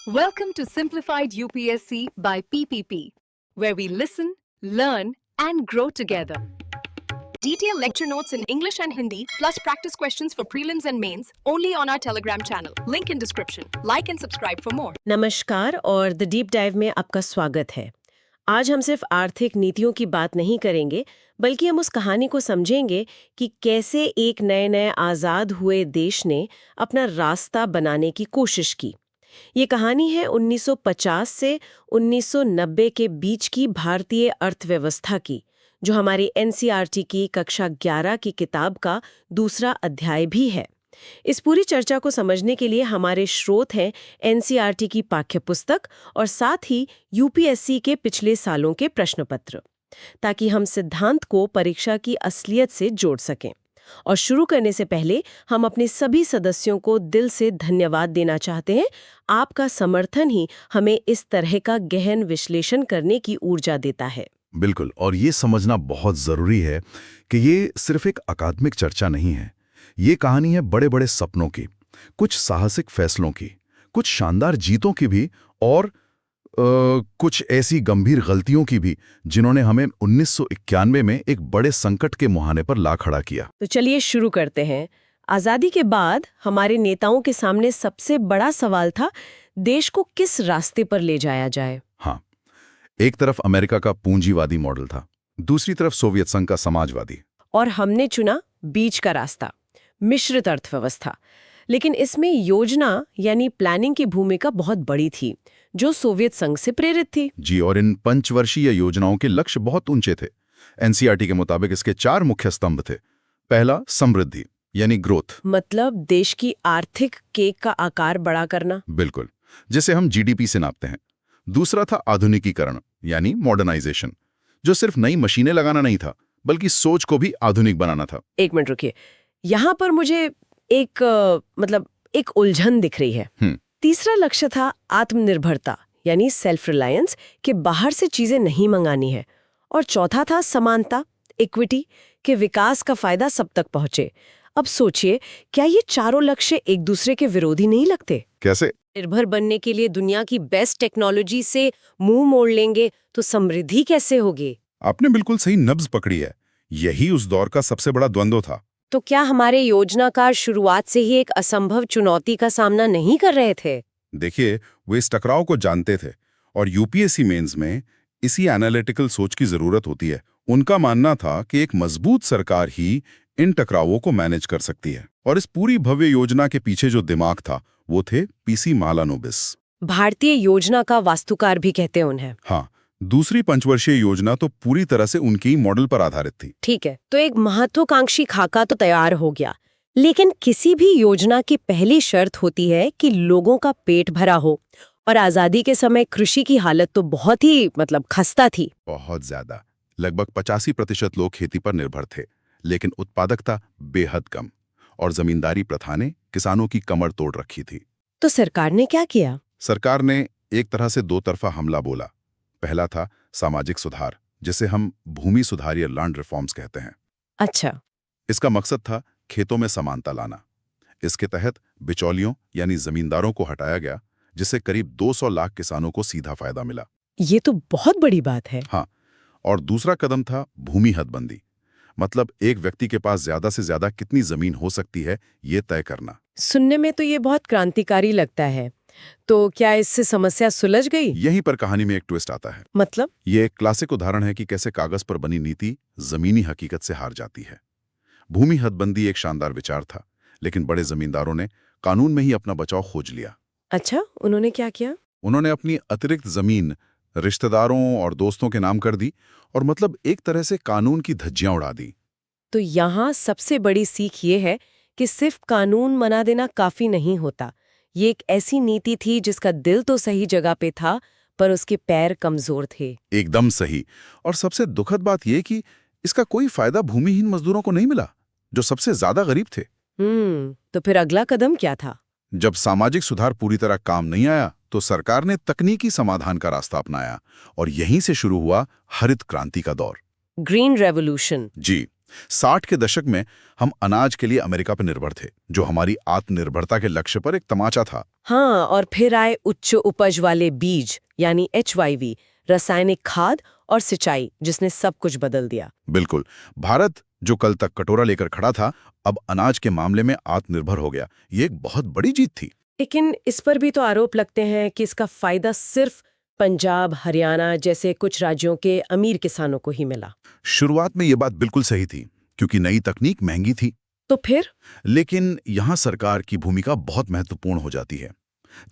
Welcome to Simplified UPSC by PPP, where we listen, learn, and grow together. Detailed lecture notes in English and Hindi, plus practice questions for prelims and mains, only on our Telegram channel. Link in description. Like and subscribe for more. नमस्कार और the deep dive में आपका स्वागत है। आज हम सिर्फ आर्थिक नीतियों की बात नहीं करेंगे, बल्कि हम उस कहानी को समझेंगे कि कैसे एक नए आज़ाद हुए देश ने अपना रास्ता बनाने की कोशिश की। ये कहानी है 1950 से 1990 के बीच की भारतीय अर्थव्यवस्था की, जो हमारी एनसीईआरटी की कक्षा 11 की किताब का दूसरा अध्याय भी है। इस पूरी चर्चा को समझने के लिए हमारे स्रोत हैं एनसीईआरटी की पाठ्यपुस्तक और साथ ही यूपीएससी के पिछले सालों के प्रश्नपत्र, ताकि हम सिद्धांत को परीक्षा की असलियत से जोड़ सकें। और शुरू करने से पहले हम अपने सभी सदस्यों को दिल से धन्यवाद देना चाहते हैं। आपका समर्थन ही हमें इस तरह का गहन विश्लेषण करने की ऊर्जा देता है। बिल्कुल, और ये समझना बहुत जरूरी है कि ये सिर्फ एक अकादमिक चर्चा नहीं है। ये कहानी है बड़े बड़े सपनों की, कुछ साहसिक फैसलों की, कुछ शानदार जीतों की भी, और कुछ ऐसी गंभीर गलतियों की भी जिन्होंने हमें 1991 में एक बड़े संकट के मुहाने पर ला खड़ा किया। तो चलिए शुरू करते हैं। आज़ादी के बाद हमारे नेताओं के सामने सबसे बड़ा सवाल था, देश को किस रास्ते पर ले जाया जाए। हाँ, एक तरफ अमेरिका का पूंजीवादी मॉडल था, दूसरी तरफ सोवियत संघ का समाजवादी। और हमने चुना बीच का रास्ता, मिश्रित अर्थव्यवस्था। लेकिन इसमें योजना यानी प्लानिंग की भूमिका बहुत बड़ी थी, जो सोवियत संघ से प्रेरित थी। जी, और इन पंचवर्षीय योजनाओं के लक्ष्य बहुत ऊंचे थे। एनसीईआरटी के मुताबिक इसके 4 मुख्य स्तंभ थे। पहला, समृद्धि यानी ग्रोथ, मतलब देश की आर्थिक केक का आकार बड़ा करना। बिल्कुल, जिसे हम जीडीपी से नापते हैं। दूसरा था आधुनिकीकरण यानी मॉडर्नाइजेशन, जो सिर्फ नई मशीनें लगाना नहीं था, बल्कि सोच को भी आधुनिक बनाना था। एक मिनट रुकिए, यहाँ पर मुझे एक उलझन दिख रही है। तीसरा लक्ष्य था आत्मनिर्भरता यानी सेल्फ रिलायंस, के बाहर से चीजें नहीं मंगानी है। और चौथा था समानता, इक्विटी, के विकास का फायदा सब तक पहुंचे। अब सोचिए, क्या ये चारों लक्ष्य एक दूसरे के विरोधी नहीं लगते? कैसे? निर्भर बनने के लिए दुनिया की बेस्ट टेक्नोलॉजी से मुंह मोड़ लेंगे तो समृद्धि कैसे होगी? आपने बिल्कुल सही नब्ज पकड़ी है। यही उस दौर का सबसे बड़ा द्वंद्व था। तो क्या हमारे योजनाकार शुरुआत से ही एक असंभव चुनौती का सामना नहीं कर रहे थे? देखिए, वे इस टकराव को जानते थे, और यूपीएससी मेंस में इसी एनालिटिकल सोच की जरूरत होती है। उनका मानना था कि एक मजबूत सरकार ही इन टकरावों को मैनेज कर सकती है। और इस पूरी भव्य योजना के पीछे जो दिमाग था, वो थे पीसी महालानोबिस। भारतीय योजना का वास्तुकार भी कहते हैं उन्हें। हाँ, दूसरी पंचवर्षीय योजना तो पूरी तरह से उनके ही मॉडल पर आधारित थी। ठीक है, तो एक महत्वाकांक्षी खाका तो तैयार हो गया, लेकिन किसी भी योजना की पहली शर्त होती है कि लोगों का पेट भरा हो। और आजादी के समय कृषि की हालत तो बहुत ही खस्ता थी। बहुत ज्यादा, लगभग 85% लोग खेती पर निर्भर थे, लेकिन उत्पादकता बेहद कम, और जमींदारी प्रथा ने किसानों की कमर तोड़ रखी थी। तो सरकार ने क्या किया? सरकार ने एक तरह से 2 तरफा हमला बोला। पहला था सामाजिक सुधार, जिसे हम भूमि सुधार या लैंड रिफॉर्म्स कहते हैं। अच्छा। इसका मकसद था खेतों में समानता लाना। इसके तहत बिचौलियों यानी जमींदारों को हटाया गया, जिससे करीब 200 लाख किसानों को सीधा फायदा मिला। ये तो बहुत बड़ी बात है। हाँ, और दूसरा कदम था भूमि हदबंदी, मतलब एक व्यक्ति के पास ज्यादा से ज्यादा कितनी जमीन हो सकती है, ये तय करना। सुनने में तो ये बहुत क्रांतिकारी लगता है। तो क्या इससे समस्या सुलझ गई? यहीं पर कहानी में एक ट्विस्ट आता है। मतलब? ये एक क्लासिक उदाहरण है कि कैसे कागज पर बनी नीति जमीनी हकीकत से हार जाती है। भूमि हदबंदी एक शानदार विचार था, लेकिन बड़े जमींदारों ने कानून में ही अपना बचाव खोज लिया। अच्छा, उन्होंने क्या किया? उन्होंने अपनी अतिरिक्त जमीन रिश्तेदारों और दोस्तों के नाम कर दी, और मतलब एक तरह से कानून की धज्जियां उड़ा दी। तो यहाँ सबसे बड़ी सीख ये है कि सिर्फ कानून बना देना काफी नहीं होता। ये एक ऐसी नीति थी जिसका दिल तो सही जगह पे था, पर उसके पैर कमजोर थे। एकदम सही। और सबसे दुखद बात यह कि इसका कोई फायदा भूमिहीन मजदूरों को नहीं मिला, जो सबसे ज्यादा गरीब थे। तो फिर अगला कदम क्या था? जब सामाजिक सुधार पूरी तरह काम नहीं आया, तो सरकार ने तकनीकी समाधान का रास्ता अपनाया, और यहीं से शुरू हुआ हरित क्रांति का दौर। Green revolution. जी, 60 के दशक में हम अनाज के लिए अमेरिका पर निर्भर थे, जो हमारी आत्मनिर्भरता के लक्ष्य पर एक तमाचा था। हाँ, और फिर आए उच्च उपज वाले बीज यानी HYV, रासायनिक खाद और सिंचाई, जिसने सब कुछ बदल दिया। बिल्कुल, भारत जो कल तक कटोरा लेकर खड़ा था, अब अनाज के मामले में आत्मनिर्भर हो गया। ये एक बहुत बड़ी जीत थी। लेकिन इस पर भी तो आरोप लगते हैं कि इसका फायदा सिर्फ पंजाब, हरियाणा जैसे कुछ राज्यों के अमीर किसानों को ही मिला। शुरुआत में ये बात बिल्कुल सही थी, क्योंकि नई तकनीक महंगी थी। तो फिर लेकिन यहाँ सरकार की भूमिका बहुत महत्वपूर्ण हो जाती है।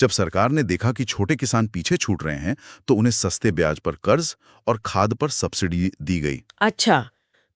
जब सरकार ने देखा कि छोटे किसान पीछे छूट रहे हैं, तो उन्हें सस्ते ब्याज पर कर्ज और खाद पर सब्सिडी दी गई। अच्छा,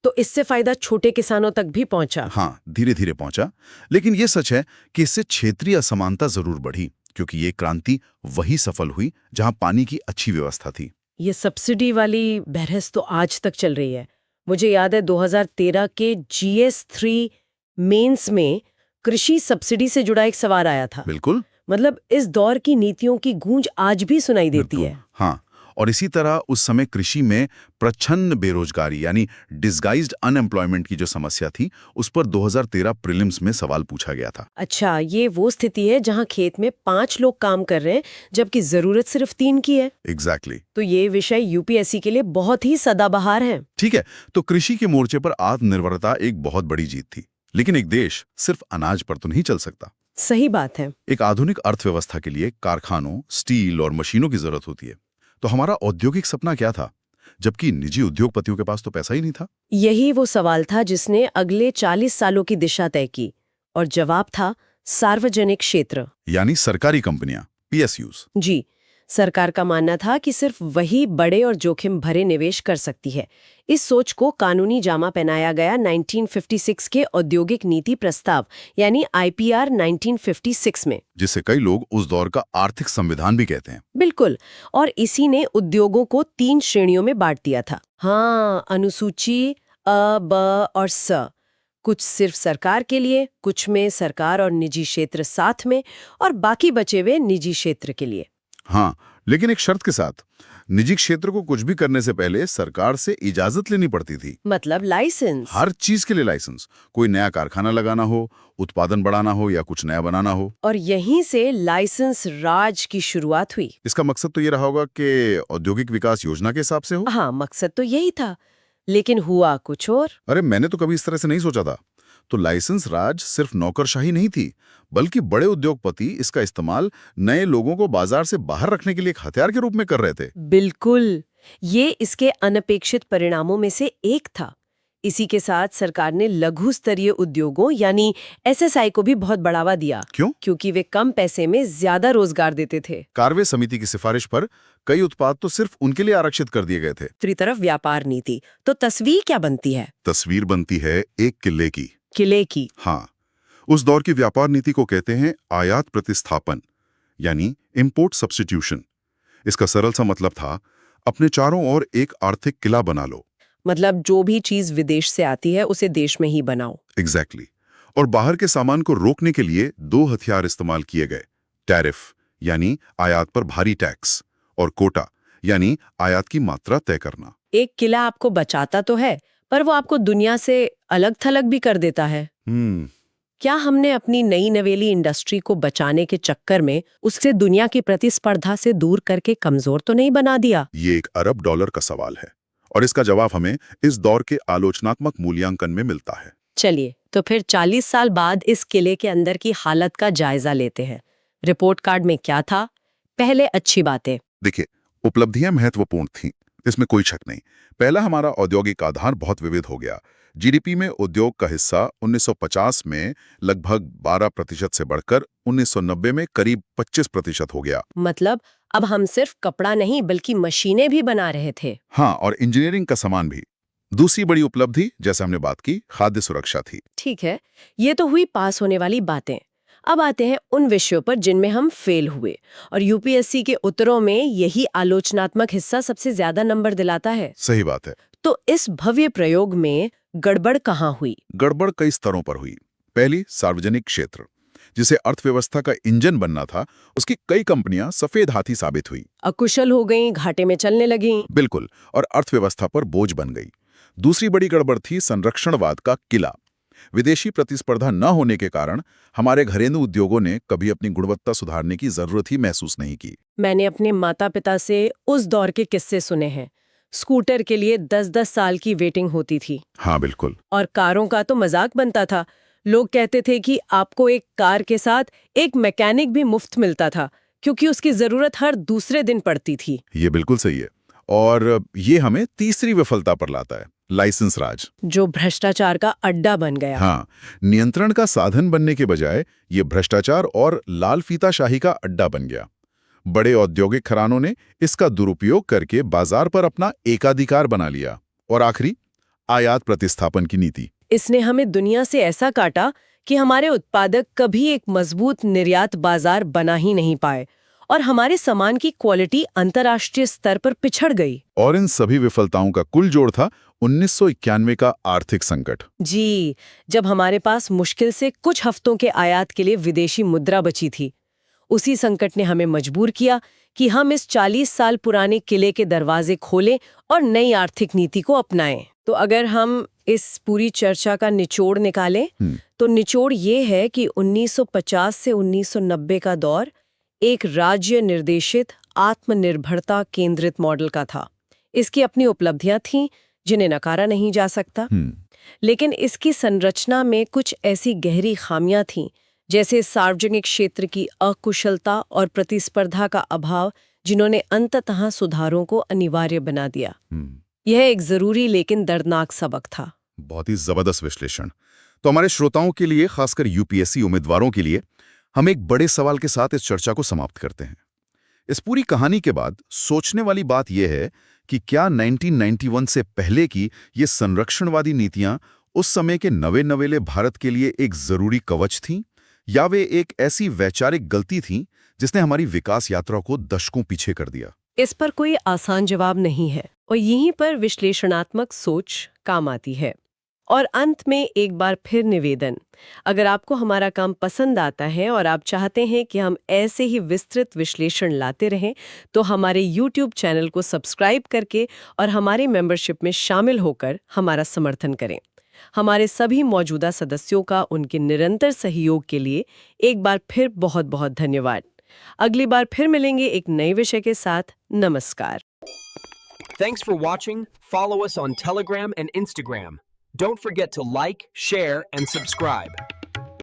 तो इससे फायदा छोटे किसानों तक भी पहुंचा। हाँ, धीरे धीरे पहुंचा। लेकिन ये सच है कि इससे क्षेत्रीय असमानता जरूर बढ़ी, क्योंकि ये क्रांति वही सफल हुई जहां पानी की अच्छी व्यवस्था थी। ये सब्सिडी वाली बहस तो आज तक चल रही है। मुझे याद है 2013 के GS3 मेंस में कृषि सब्सिडी से जुड़ा एक सवाल आया था। बिल्कुल। मतलब इस दौर की नीतियों की गूंज आज भी सुनाई देती है। हाँ, और इसी तरह उस समय कृषि में प्रच्छन्न बेरोजगारी यानी डिस्गाइज्ड अनएम्प्लॉयमेंट की जो समस्या थी, उस पर 2013 प्रीलिम्स में सवाल पूछा गया था। अच्छा, ये वो स्थिति है जहां खेत में 5 लोग काम कर रहे हैं जबकि जरूरत सिर्फ 3 की है। एग्जैक्टली। तो ये विषय UPSC के लिए बहुत ही सदाबहार है। ठीक है, तो कृषि के मोर्चे पर आत्मनिर्भरता एक बहुत बड़ी जीत थी। लेकिन एक देश सिर्फ अनाज पर तो नहीं चल सकता। सही बात है। एक आधुनिक अर्थव्यवस्था के लिए कारखानों, स्टील और मशीनों की जरूरत होती है। तो हमारा औद्योगिक सपना क्या था, जबकि निजी उद्योगपतियों के पास तो पैसा ही नहीं था? यही वो सवाल था जिसने अगले 40 सालों की दिशा तय की, और जवाब था सार्वजनिक क्षेत्र, यानी सरकारी कंपनियां, PSUs। जी। सरकार का मानना था कि सिर्फ वही बड़े और जोखिम भरे निवेश कर सकती है। इस सोच को कानूनी जामा पहनाया गया 1956 के औद्योगिक नीति प्रस्ताव यानी IPR 1956 में, जिसे कई लोग उस दौर का आर्थिक संविधान भी कहते हैं। बिल्कुल। और इसी ने उद्योगों को 3 श्रेणियों में बांट दिया था। हाँ, अनुसूची अ, ब और स। कुछ सिर्फ सरकार के लिए, कुछ में सरकार और निजी क्षेत्र साथ में, और बाकी बचे हुए निजी क्षेत्र के लिए। हाँ, लेकिन एक शर्त के साथ, निजी क्षेत्र को कुछ भी करने से पहले सरकार से इजाजत लेनी पड़ती थी। मतलब लाइसेंस। हर चीज के लिए लाइसेंस। कोई नया कारखाना लगाना हो, उत्पादन बढ़ाना हो या कुछ नया बनाना हो। और यहीं से लाइसेंस राज की शुरुआत हुई। इसका मकसद तो ये रहा होगा कि औद्योगिक विकास योजना के हिसाब से हो। हाँ, मकसद तो यही था, लेकिन हुआ कुछ और। अरे, मैंने तो कभी इस तरह से नहीं सोचा था। तो लाइसेंस राज सिर्फ नौकरशाही नहीं थी, बल्कि बड़े उद्योगपति इसका इस्तेमाल नए लोगों को बाजार से बाहर रखने के लिए एक हथियार के रूप में कर रहे थे। बिल्कुल, ये इसके अनपेक्षित परिणामों में से एक था। इसी के साथ सरकार ने लघु स्तरीय उद्योगों यानी SSI को भी बहुत बढ़ावा दिया। क्यों? क्योंकि वे कम पैसे में ज्यादा रोजगार देते थे। कार्वे समिति की सिफारिश पर कई उत्पाद तो सिर्फ उनके लिए आरक्षित कर दिए गए थे। दूसरी तरफ व्यापार नीति। तो तस्वीर क्या बनती है? तस्वीर बनती है एक किले की। किले की। हाँ, उस दौर की व्यापार नीति को कहते हैं आयात प्रतिस्थापन, यानी इम्पोर्ट सब्स्टिट्यूशन। इसका सरल सा मतलब था, अपने चारों ओर एक आर्थिक किला बना लो। मतलब जो भी चीज विदेश से आती है उसे देश में ही बनाओ। एग्जैक्टली। और बाहर के सामान को रोकने के लिए 2 हथियार इस्तेमाल किए गए, टैरिफ यानी आयात पर भारी टैक्स, और कोटा यानी आयात की मात्रा तय करना। एक किला आपको बचाता तो है, पर वो आपको दुनिया से अलग थलग भी कर देता है। क्या हमने अपनी नई नवेली इंडस्ट्री को बचाने के चक्कर में उससे दुनिया की प्रतिस्पर्धा से दूर करके कमजोर तो नहीं बना दिया? ये $1 अरब का सवाल है, और इसका जवाब हमें इस दौर के आलोचनात्मक मूल्यांकन में मिलता है। चलिए, तो फिर 40 साल बाद इस किले के अंदर की हालत का जायजा लेते हैं। रिपोर्ट कार्ड में क्या था? पहले अच्छी बातें। देखिए, उपलब्धियां महत्वपूर्ण थीं, इसमें कोई शक नहीं। पहला, हमारा औद्योगिक आधार बहुत विविध हो गया। GDP में उद्योग का हिस्सा 1950 में लगभग 12% से बढ़कर 1990 में करीब 25% हो गया। मतलब अब हम सिर्फ कपड़ा नहीं बल्कि मशीनें भी बना रहे थे। हाँ, और इंजीनियरिंग का सामान भी। दूसरी बड़ी उपलब्धि, जैसे हमने बात की, खाद्य सुरक्षा थी। ठीक है, ये तो हुई पास होने वाली बातें। अब आते हैं उन विषयों पर जिनमें हम फेल हुए, और UPSC के उत्तरों में यही आलोचनात्मक हिस्सा सबसे ज्यादा नंबर दिलाता है। सही बात है। तो इस भव्य प्रयोग में गड़बड़ कहाँ हुई? गड़बड़ कई स्तरों पर हुई। पहली, सार्वजनिक क्षेत्र, जिसे अर्थव्यवस्था का इंजन बनना था, उसकी कई कंपनियां सफेद हाथी साबित हुई। अकुशल हो गईं, घाटे में चलने लगीं। बिल्कुल, और अर्थव्यवस्था पर बोझ बन गई। दूसरी बड़ी गड़बड़ थी संरक्षणवाद का किला। विदेशी प्रतिस्पर्धा न होने के कारण हमारे घरेलू उद्योगों ने कभी अपनी गुणवत्ता सुधारने की जरूरत ही महसूस नहीं की। मैंने अपने माता पिता से उस दौर के किस्से सुने हैं। स्कूटर के लिए 10-10 साल की वेटिंग होती थी। हाँ बिल्कुल। और कारों का तो मजाक बनता था। लोग कहते थे कि आपको एक कार के साथ एक मैकेनिक भी मुफ्त मिलता था, क्योंकि उसकी जरूरत हर दूसरे दिन पड़ती थी। ये बिल्कुल सही है। और ये हमें तीसरी विफलता पर लाता है, लाइसेंस राज, जो भ्रष्टाचार का अड्डा बन गया। हाँ, नियंत्रण का साधन बनने के बजाय ये भ्रष्टाचार और लाल फीताशाही का अड्डा बन गया। बड़े औद्योगिक घरानों ने इसका दुरुपयोग करके बाजार पर अपना एकाधिकार बना लिया। और आखिरी, आयात प्रतिस्थापन की नीति। इसने हमें दुनिया से ऐसा काटा कि हमारे उत्पादक कभी एक मजबूत निर्यात बाजार बना ही नहीं पाए और हमारे सामान की क्वालिटी अंतर्राष्ट्रीय स्तर पर पिछड़ गई। और इन सभी विफलताओं का कुल जोड़ था 1991 का आर्थिक संकट। जी, जब हमारे पास मुश्किल से कुछ हफ्तों के आयात के लिए विदेशी मुद्रा बची थी। उसी संकट ने हमें मजबूर किया कि हम इस 40 साल पुराने किले के दरवाजे खोलें और नई आर्थिक नीति को अपनाएं। तो अगर हम इस पूरी चर्चा का निचोड़ निकालें, तो निचोड़ ये है कि 1950 से 1990 का दौर एक राज्य निर्देशित आत्मनिर्भरता केंद्रित मॉडल का था। इसकी अपनी उपलब्धियां थीं जिन्हें नकारा नहीं जा सकता, लेकिन इसकी संरचना में कुछ ऐसी गहरी खामियां थीं, जैसे सार्वजनिक क्षेत्र की अकुशलता और प्रतिस्पर्धा का अभाव, जिन्होंने अंततः सुधारों को अनिवार्य बना दिया। यह एक जरूरी लेकिन दर्दनाक सबक था। बहुत ही जबरदस्त विश्लेषण। तो हमारे श्रोताओं के लिए, खासकर यूपीएससी उम्मीदवारों के लिए, हम एक बड़े सवाल के साथ इस चर्चा को समाप्त करते हैं। इस पूरी कहानी के बाद सोचने वाली बात यह है कि क्या 1991 से पहले की ये संरक्षणवादी नीतियां उस समय के नवेले भारत के लिए एक जरूरी कवच थीं, या वे एक ऐसी वैचारिक गलती थीं जिसने हमारी विकास यात्रा को दशकों पीछे कर दिया? इस पर कोई आसान जवाब नहीं है और यहीं पर विश्लेषणात्मक सोच काम आती है। और अंत में एक बार फिर निवेदन, अगर आपको हमारा काम पसंद आता है और आप चाहते हैं कि हम ऐसे ही विस्तृत विश्लेषण लाते रहें, तो हमारे YouTube चैनल को सब्सक्राइब करके और हमारे मेंबरशिप में शामिल होकर हमारा समर्थन करें। हमारे सभी मौजूदा सदस्यों का उनके निरंतर सहयोग के लिए एक बार फिर बहुत बहुत धन्यवाद। अगली बार फिर मिलेंगे एक नए विषय के साथ। नमस्कार। Thanks for watching. Follow us on Telegram and Instagram. Don't forget to like, share, and subscribe.